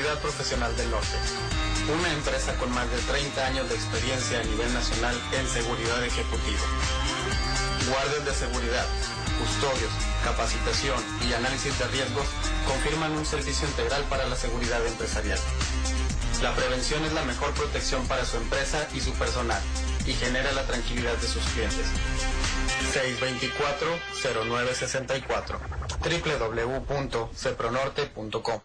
Seguridad Profesional del Norte, una empresa con más de 30 años de experiencia a nivel nacional en seguridad ejecutiva. Guardias de seguridad, custodios, capacitación y análisis de riesgos confirman un servicio integral para la seguridad empresarial. La prevención es la mejor protección para su empresa y su personal y genera la tranquilidad de sus clientes. 624-0964 www.cepronorte.com.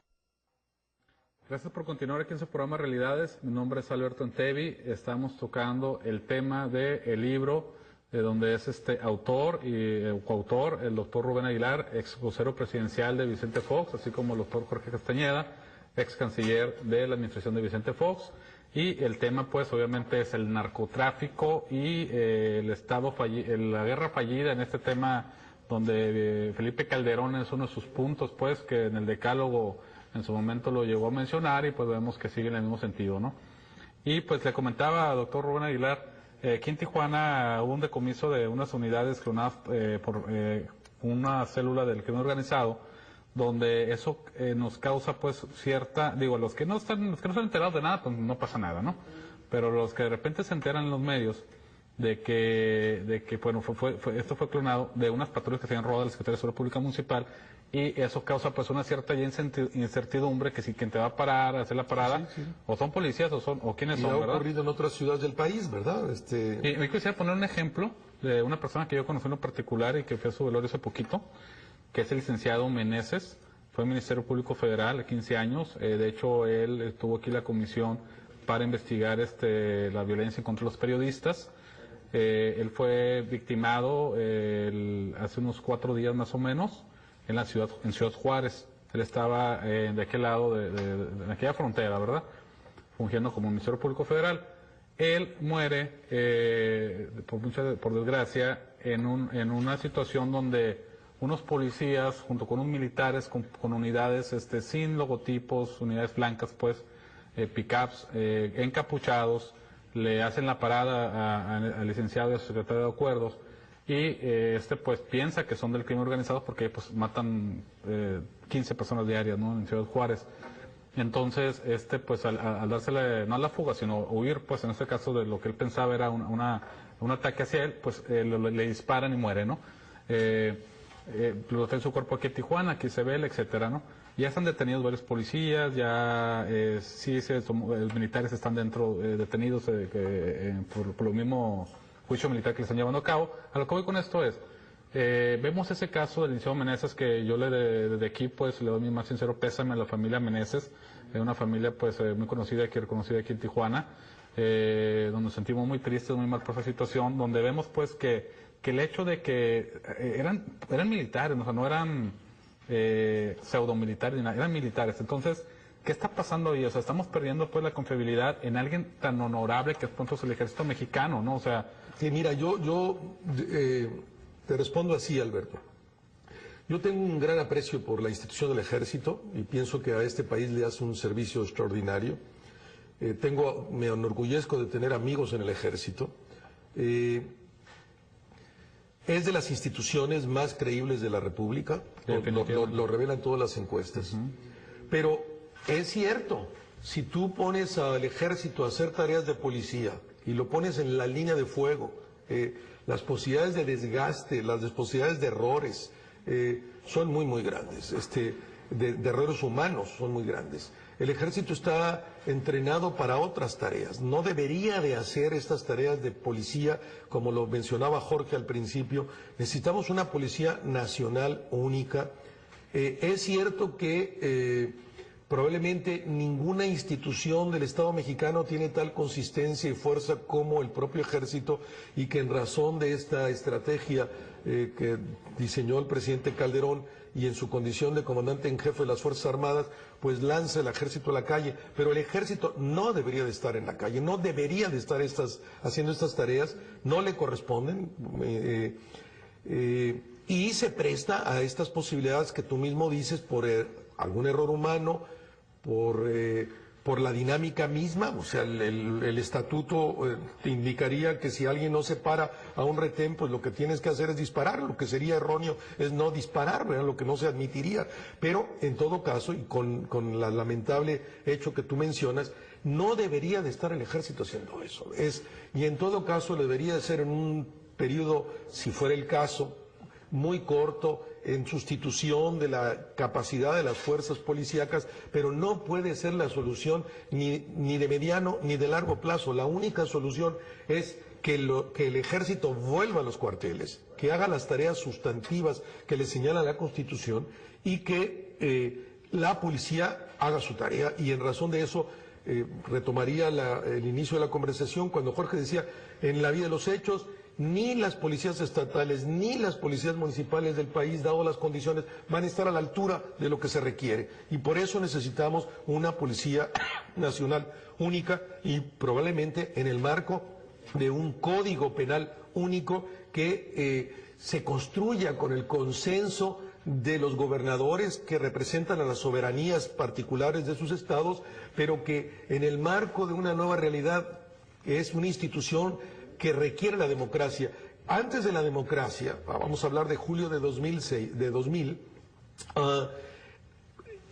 Gracias por continuar aquí en su programa Realidades. Mi nombre es Alberto Entevi. Estamos tocando el tema del libro de donde es autor y coautor el doctor Rubén Aguilar, ex vocero presidencial de Vicente Fox, así como el doctor Jorge Castañeda, ex canciller de la administración de Vicente Fox. Y el tema, pues, obviamente es el narcotráfico y la guerra fallida en este tema, donde Felipe Calderón es uno de sus puntos, pues, que en el decálogo en su momento lo llegó a mencionar, y pues vemos que sigue en el mismo sentido, ¿no? Y pues le comentaba, doctor Rubén Aguilar, aquí en Tijuana hubo un decomiso de unas unidades clonadas por una célula del crimen organizado, donde eso nos causa pues cierta, digo, los que no están enterados de nada, pues no pasa nada, ¿no? Pero los que de repente se enteran en los medios de que bueno, esto fue clonado de unas patrullas que se habían robado de la Secretaría de Seguridad Pública Municipal, y eso causa pues una cierta incertidumbre, que si quien te va a parar, a hacer la parada, sí. O son policías o quiénes son, ¿verdad? Y ha ocurrido en otras ciudades del país, ¿verdad? Y me quisiera poner un ejemplo de una persona que yo conocí en lo particular y que fue a su velorio hace poquito, que es el licenciado Meneses. Fue Ministerio Público Federal a 15 años, de hecho él tuvo aquí la comisión para investigar la violencia contra los periodistas. Él fue victimado hace unos 4 días más o menos en Ciudad Juárez. Él estaba de aquel lado, de aquella frontera, ¿verdad? Fungiendo como Ministerio Público Federal. Él muere, por desgracia, en una situación donde unos policías, junto con unos militares, con unidades sin logotipos, unidades blancas, pues, pick-ups, encapuchados, le hacen la parada al licenciado y a su secretario de acuerdos, y pues piensa que son del crimen organizado porque pues matan 15 personas diarias, ¿no?, en Ciudad Juárez. Entonces pues al dársele, no a la fuga, sino huir, pues en este caso de lo que él pensaba era un ataque hacia él, pues le disparan y muere, ¿no? Lo está en su cuerpo aquí en Tijuana, aquí se ve, etcétera, ¿no? Ya están detenidos varios policías, ya los militares están dentro, detenidos por lo mismo juicio militar que le están llevando a cabo. A lo que voy con esto es, vemos ese caso del licenciado Meneses, que yo desde aquí pues le doy mi más sincero pésame a la familia Meneses, una familia pues muy conocida aquí, reconocida aquí en Tijuana, donde nos sentimos muy tristes, muy mal por esa situación, donde vemos pues que el hecho de que eran militares, o sea, no eran pseudomilitares ni nada, eran militares. Entonces, ¿qué está pasando ahí? O sea, estamos perdiendo pues la confiabilidad en alguien tan honorable que es pronto el ejército mexicano, ¿no? O sea... Sí, mira, yo te respondo así, Alberto. Yo tengo un gran aprecio por la institución del ejército y pienso que a este país le hace un servicio extraordinario. Me enorgullezco de tener amigos en el ejército. Es de las instituciones más creíbles de la República, lo revelan todas las encuestas. Pero es cierto, si tú pones al ejército a hacer tareas de policía y lo pones en la línea de fuego, las posibilidades de desgaste, las posibilidades de errores son muy, muy grandes, de errores humanos son muy grandes. El ejército está entrenado para otras tareas, no debería de hacer estas tareas de policía, como lo mencionaba Jorge al principio. Necesitamos una policía nacional única. Es cierto que probablemente ninguna institución del Estado mexicano tiene tal consistencia y fuerza como el propio ejército, y que en razón de esta estrategia que diseñó el presidente Calderón y en su condición de comandante en jefe de las Fuerzas Armadas, pues lanza el ejército a la calle. Pero el ejército no debería de estar en la calle, no debería de estar haciendo estas tareas, no le corresponden, y se presta a estas posibilidades que tú mismo dices, por algún error humano, por por la dinámica misma, o sea, el estatuto te indicaría que si alguien no se para a un retén, pues lo que tienes que hacer es disparar, lo que sería erróneo es no disparar, ¿verdad? Lo que no se admitiría, pero en todo caso, y con la lamentable hecho que tú mencionas, no debería de estar el ejército haciendo eso, y en todo caso debería de ser en un periodo, si fuera el caso, muy corto, en sustitución de la capacidad de las fuerzas policíacas, pero no puede ser la solución ni de mediano ni de largo plazo. La única solución es que el ejército vuelva a los cuarteles, que haga las tareas sustantivas que le señala la Constitución y que la policía haga su tarea. Y en razón de eso retomaría el inicio de la conversación cuando Jorge decía, en la vida de los hechos, ni las policías estatales ni las policías municipales del país, dado las condiciones, van a estar a la altura de lo que se requiere. Y por eso necesitamos una policía nacional única y probablemente en el marco de un código penal único que se construya con el consenso de los gobernadores que representan a las soberanías particulares de sus estados, pero que en el marco de una nueva realidad es una institución que requiere la democracia. Antes de la democracia, vamos a hablar de julio de 2000,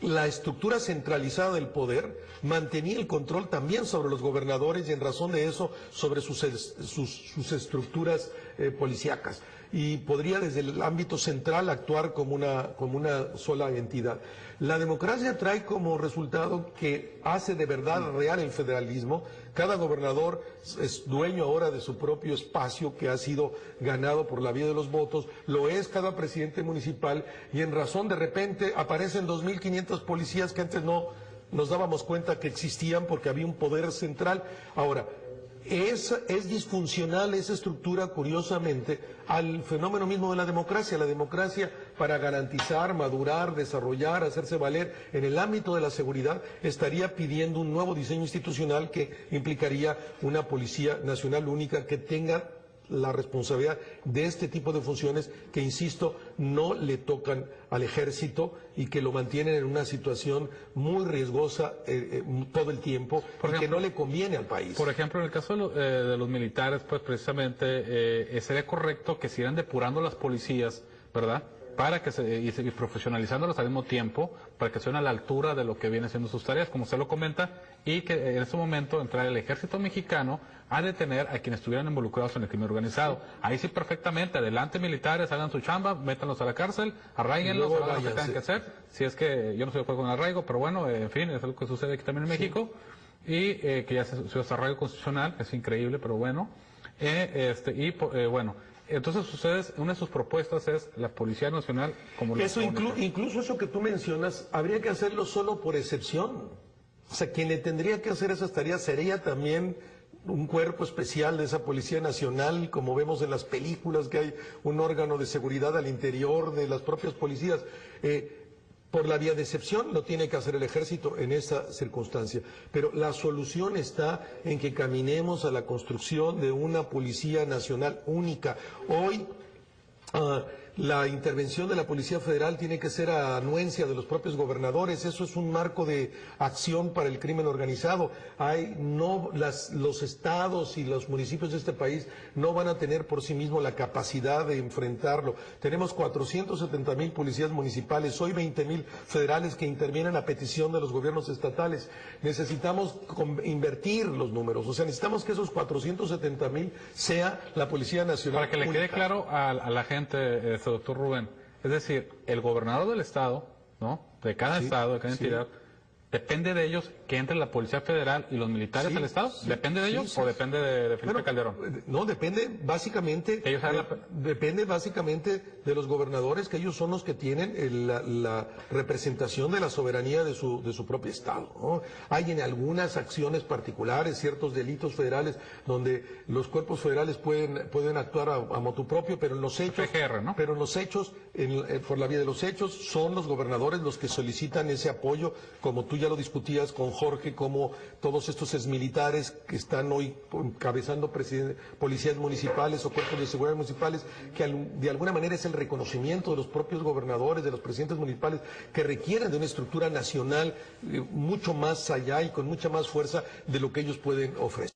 la estructura centralizada del poder mantenía el control también sobre los gobernadores y en razón de eso sobre sus estructuras policíacas. Y podría desde el ámbito central actuar como una sola entidad. La democracia trae como resultado que hace de verdad real el federalismo. Cada gobernador es dueño ahora de su propio espacio que ha sido ganado por la vía de los votos, lo es cada presidente municipal y en razón de repente aparecen 2.500 policías que antes no nos dábamos cuenta que existían porque había un poder central. Ahora, es disfuncional esa estructura, curiosamente, al fenómeno mismo de la democracia. La democracia, para garantizar, madurar, desarrollar, hacerse valer en el ámbito de la seguridad, estaría pidiendo un nuevo diseño institucional que implicaría una policía nacional única que tenga la responsabilidad de este tipo de funciones que, insisto, no le tocan al ejército y que lo mantienen en una situación muy riesgosa todo el tiempo y que no le conviene al país. Por ejemplo, en el caso de los militares, pues precisamente sería correcto que sigan depurando las policías, ¿verdad?, para que y profesionalizándolos al mismo tiempo, para que estén a la altura de lo que viene siendo sus tareas, como usted lo comenta, y que en este momento entrar el ejército mexicano a detener a quienes estuvieran involucrados en el crimen organizado. Ahí sí, perfectamente, adelante militares, hagan su chamba, métanlos a la cárcel, arraíguenlos, hagan lo que tengan que hacer. Si es que yo no estoy de acuerdo con el arraigo, pero bueno, en fin, es algo que sucede aquí también en México, y que ya se arraigo constitucional, es increíble, pero bueno, bueno. Entonces ustedes, una de sus propuestas es la Policía Nacional como eso incluso eso que tú mencionas, habría que hacerlo solo por excepción. O sea, quien le tendría que hacer esas tareas sería también un cuerpo especial de esa Policía Nacional, como vemos en las películas, que hay un órgano de seguridad al interior de las propias policías. Por la vía de excepción lo tiene que hacer el ejército en esa circunstancia. Pero la solución está en que caminemos a la construcción de una Policía Nacional única. Hoy la intervención de la Policía Federal tiene que ser a anuencia de los propios gobernadores. Eso es un marco de acción para el crimen organizado. Los estados y los municipios de este país no van a tener por sí mismos la capacidad de enfrentarlo. Tenemos 470,000 policías municipales, hoy 20,000 federales que intervienen a petición de los gobiernos estatales. Necesitamos invertir los números, o sea, necesitamos que esos 470,000 sea la Policía Nacional. Para que le quede claro a la gente, doctor Rubén, es decir, el gobernador del estado, ¿no?, de cada estado, de cada entidad, ¿depende de ellos que entre la Policía Federal y los militares del estado? ¿Depende de ellos o depende de Felipe Calderón? No, depende básicamente de los gobernadores, que ellos son los que tienen la representación de la soberanía de su propio estado, ¿no? Hay en algunas acciones particulares ciertos delitos federales donde los cuerpos federales pueden actuar a motu propio, pero en los hechos, PGR, ¿no? Pero en los hechos, por la vía de los hechos, son los gobernadores los que solicitan ese apoyo, como tú ya lo discutías con Jorge, como todos estos exmilitares que están hoy encabezando policías municipales o cuerpos de seguridad municipales, que de alguna manera es el reconocimiento de los propios gobernadores, de los presidentes municipales, que requieren de una estructura nacional mucho más allá y con mucha más fuerza de lo que ellos pueden ofrecer.